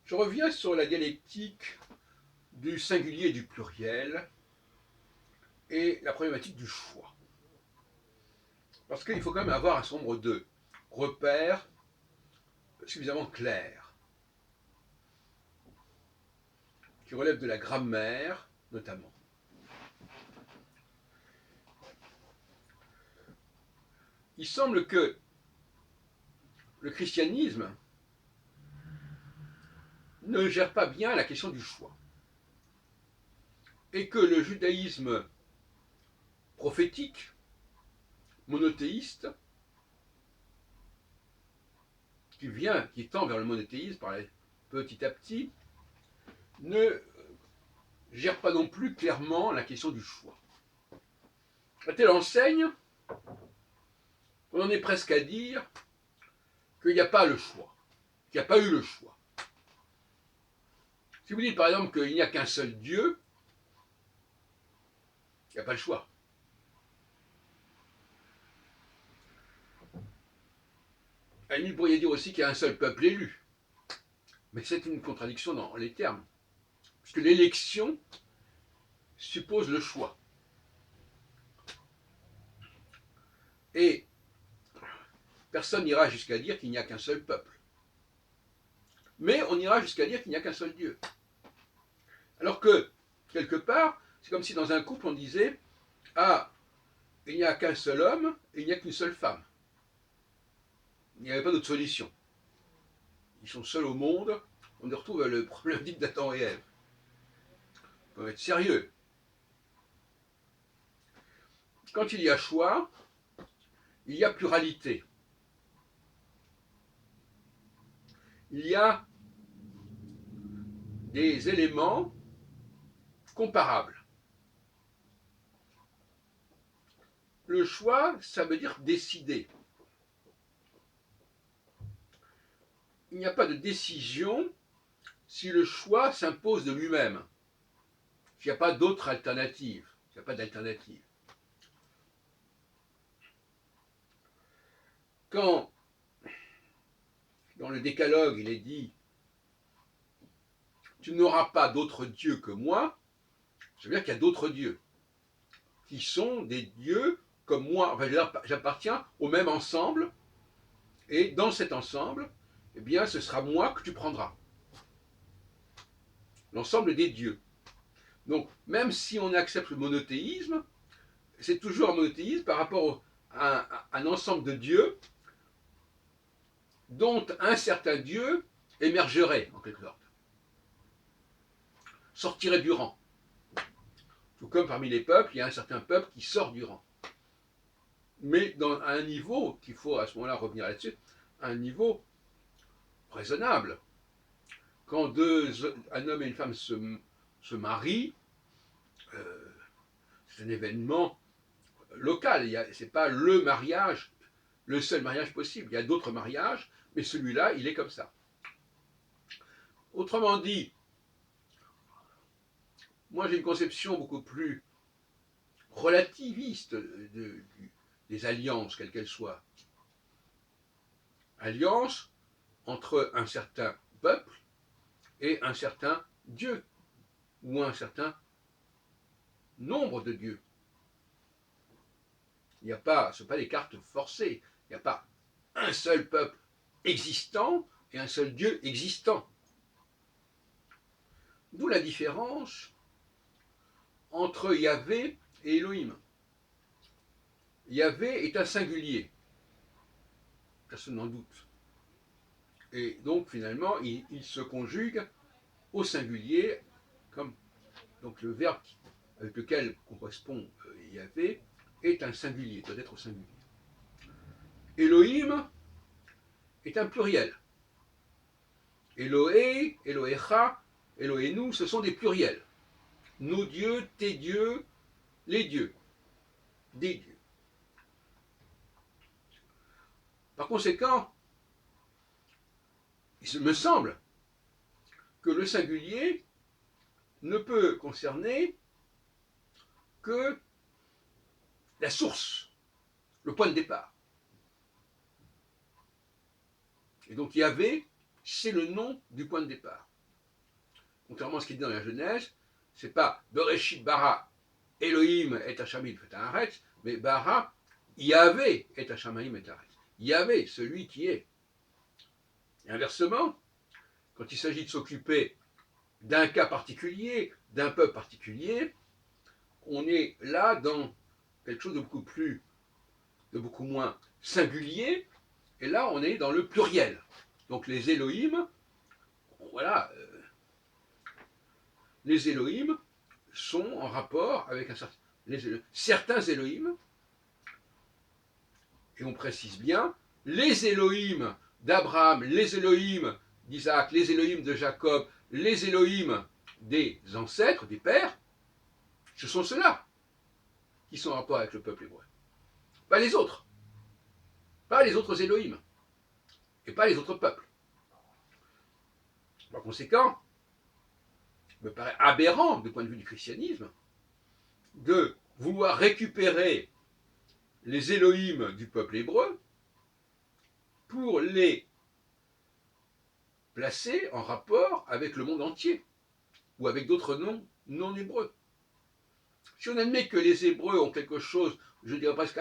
Je reviens sur la dialectique du singulier et du pluriel et la problématique du choix. Parce qu'il faut quand même avoir un certain nombre de repères suffisamment clairs, qui relèvent de la grammaire notamment. Il semble que le christianisme ne gère pas bien la question du choix. Et que le judaïsme prophétique, monothéiste, qui tend vers le monothéisme petit à petit, ne gère pas non plus clairement la question du choix. À telle enseigne, on en est presque à dire qu'il n'y a pas le choix, qu'il n'y a pas eu le choix. Si vous dites par exemple qu'il n'y a qu'un seul Dieu, il n'y a pas le choix. À la limite, vous pourriez dire aussi qu'il y a un seul peuple élu. Mais c'est une contradiction dans les termes. Puisque l'élection suppose le choix. Et personne n'ira jusqu'à dire qu'il n'y a qu'un seul peuple. Mais on ira jusqu'à dire qu'il n'y a qu'un seul Dieu. Alors que, quelque part, c'est comme si dans un couple on disait « Ah, il n'y a qu'un seul homme et il n'y a qu'une seule femme. » Il n'y avait pas d'autre solution. Ils sont seuls au monde, on y retrouve le problème dit d'Adam et Ève. Il faut être sérieux. Quand il y a choix, il y a pluralité. Il y a des éléments comparables. Le choix, ça veut dire décider. Il n'y a pas de décision si le choix s'impose de lui-même. S'il n'y a pas d'autre alternative. S'il n'y a pas d'alternative. Quand, dans le décalogue, il est dit « Tu n'auras pas d'autre Dieu que moi », ça veut dire qu'il y a d'autres dieux, qui sont des dieux comme moi. Enfin, j'appartiens au même ensemble, et dans cet ensemble, eh bien, ce sera moi que tu prendras. L'ensemble des dieux. Donc, même si on accepte le monothéisme, c'est toujours un monothéisme par rapport à un ensemble de dieux dont un certain Dieu émergerait, en quelque sorte, sortirait du rang. Tout comme parmi les peuples, il y a un certain peuple qui sort du rang. Mais à un niveau, qu'il faut à ce moment-là revenir là-dessus, à un niveau raisonnable. Quand un homme et une femme se marient, c'est un événement local. Ce n'est pas le mariage, le seul mariage possible. Il y a d'autres mariages, mais celui-là, il est comme ça. Autrement dit, moi j'ai une conception beaucoup plus relativiste des alliances, quelles qu'elles soient. Alliance entre un certain peuple et un certain Dieu, ou un certain nombre de dieux. Il n'y a pas, ce ne sont pas des cartes forcées. Il n'y a pas un seul peuple existant et un seul Dieu existant. D'où la différence entre Yahvé et Elohim. Yahvé est un singulier, personne n'en doute. Et donc finalement, il se conjugue au singulier, comme donc le verbe avec lequel correspond Yahvé est un singulier, doit être au singulier. Elohim est un pluriel. Eloé, Eloécha, Elohénou, ce sont des pluriels. Nos dieux, tes dieux, les dieux, des dieux. Par conséquent, il me semble que le singulier ne peut concerner que la source, le point de départ. Et donc Yahvé, c'est le nom du point de départ. contrairement à ce qui est dit dans la Genèse, c'est pas Bereshit bara Elohim et Hashamayim et Haaretz, mais bara Yahvé et Hashamayim et Haaretz. Yahvé, celui qui est. Et inversement, quand il s'agit de s'occuper d'un cas particulier, d'un peuple particulier, on est là dans quelque chose de beaucoup moins singulier, et là on est dans le pluriel. Donc les Elohim, voilà, les Elohim sont en rapport avec certains Elohim, et on précise bien, les Elohim d'Abraham, les Elohim d'Isaac, les Elohim de Jacob, les Elohim des ancêtres, des pères, ce sont ceux-là qui sont en rapport avec le peuple hébreu. Pas les autres. Pas les autres Elohim. Et pas les autres peuples. Par conséquent, il me paraît aberrant, du point de vue du christianisme, de vouloir récupérer les Elohim du peuple hébreu pour les placer en rapport avec le monde entier, ou avec d'autres noms non hébreux. Si on admet que les Hébreux ont quelque chose, je dirais presque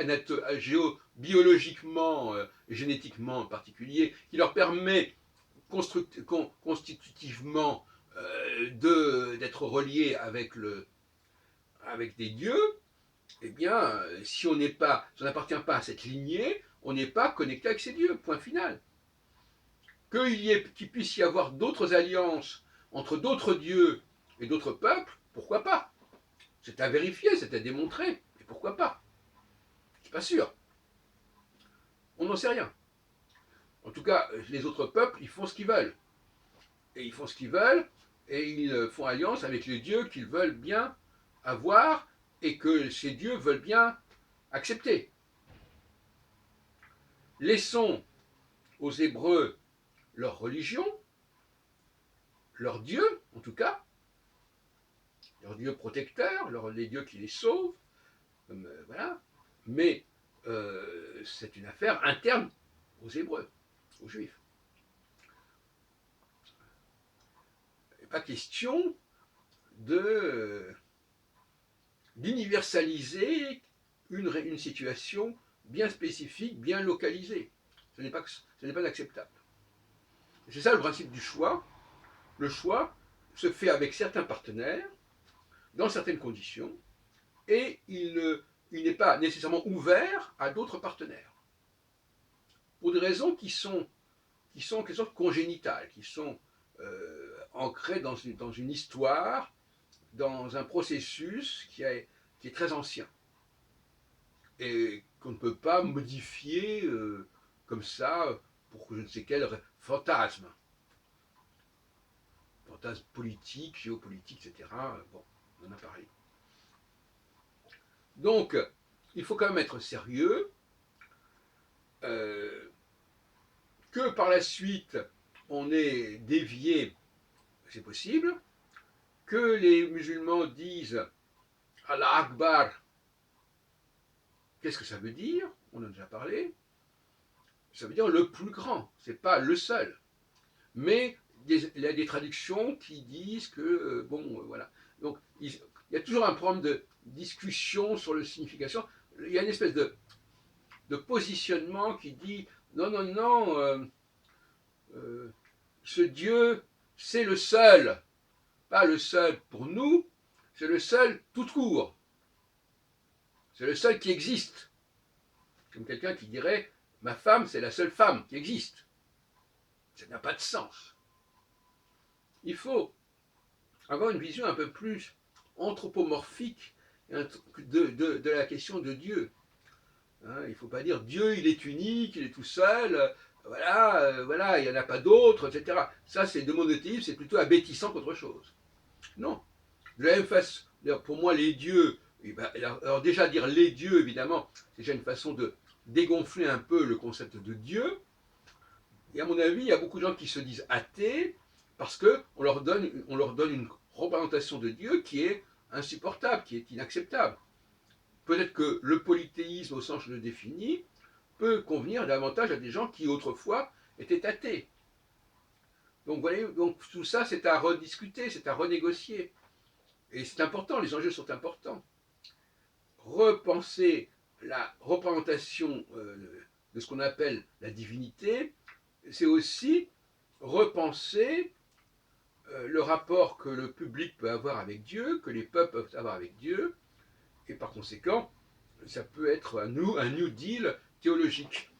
biologiquement, génétiquement particulier, qui leur permet constitutivement d'être reliés avec des dieux, eh bien, si on n'appartient pas à cette lignée, on n'est pas connecté avec ces dieux, point final. Qu'il puisse y avoir d'autres alliances entre d'autres dieux et d'autres peuples, pourquoi pas? C'est à vérifier, c'est à démontrer, et pourquoi pas? Je ne suis pas sûr. On n'en sait rien. En tout cas, les autres peuples, ils font ce qu'ils veulent. Et ils font ce qu'ils veulent, et ils font alliance avec les dieux qu'ils veulent bien avoir, et que ces dieux veulent bien accepter. Laissons aux Hébreux leur religion, leur Dieu, en tout cas, leur Dieu protecteur, les dieux qui les sauvent, voilà. Mais c'est une affaire interne aux Hébreux, aux Juifs. Il n'est pas question d'universaliser une situation bien spécifique, bien localisée. Ce n'est pas acceptable. C'est ça le principe du choix. Le choix se fait avec certains partenaires, dans certaines conditions, et il n'est pas nécessairement ouvert à d'autres partenaires. Pour des raisons qui sont quelque sorte congénitales, qui sont ancrées dans une histoire, dans un processus qui est très ancien, et qu'on ne peut pas modifier comme ça pour je ne sais quel fantasme politique, géopolitique, etc. Bon, on en a parlé. Donc, il faut quand même être sérieux, que par la suite, on ait dévié, c'est possible, que les musulmans disent Allah Akbar, qu'est-ce que ça veut dire? On en a déjà parlé. Ça veut dire le plus grand, c'est pas le seul. Mais il y a des traductions qui disent que, voilà. Donc, il y a toujours un problème de discussion sur la signification. Il y a une espèce de positionnement qui dit non, ce Dieu, c'est le seul. Pas le seul pour nous, c'est le seul tout court. C'est le seul qui existe. Comme quelqu'un qui dirait ma femme, c'est la seule femme qui existe. Ça n'a pas de sens. Il faut avoir une vision un peu plus anthropomorphique de la question de Dieu. Hein, il ne faut pas dire Dieu, il est unique, il est tout seul, voilà, il n'y en a pas d'autres, etc. Ça, c'est de monothéisme, c'est plutôt abêtissant qu'autre chose. Non. De la même façon, pour moi, les dieux, alors déjà dire les dieux, évidemment, c'est déjà une façon de dégonfler un peu le concept de Dieu. Et à mon avis, il y a beaucoup de gens qui se disent athées parce qu'on leur donne une représentation de Dieu qui est insupportable, qui est inacceptable. Peut-être que le polythéisme, au sens que je le définis, peut convenir davantage à des gens qui autrefois étaient athées. Donc, voilà, donc tout ça, c'est à rediscuter, c'est à renégocier. Et c'est important, les enjeux sont importants. Repenser la représentation de ce qu'on appelle la divinité, c'est aussi repenser le rapport que le public peut avoir avec Dieu, que les peuples peuvent avoir avec Dieu, et par conséquent, ça peut être un New Deal théologique.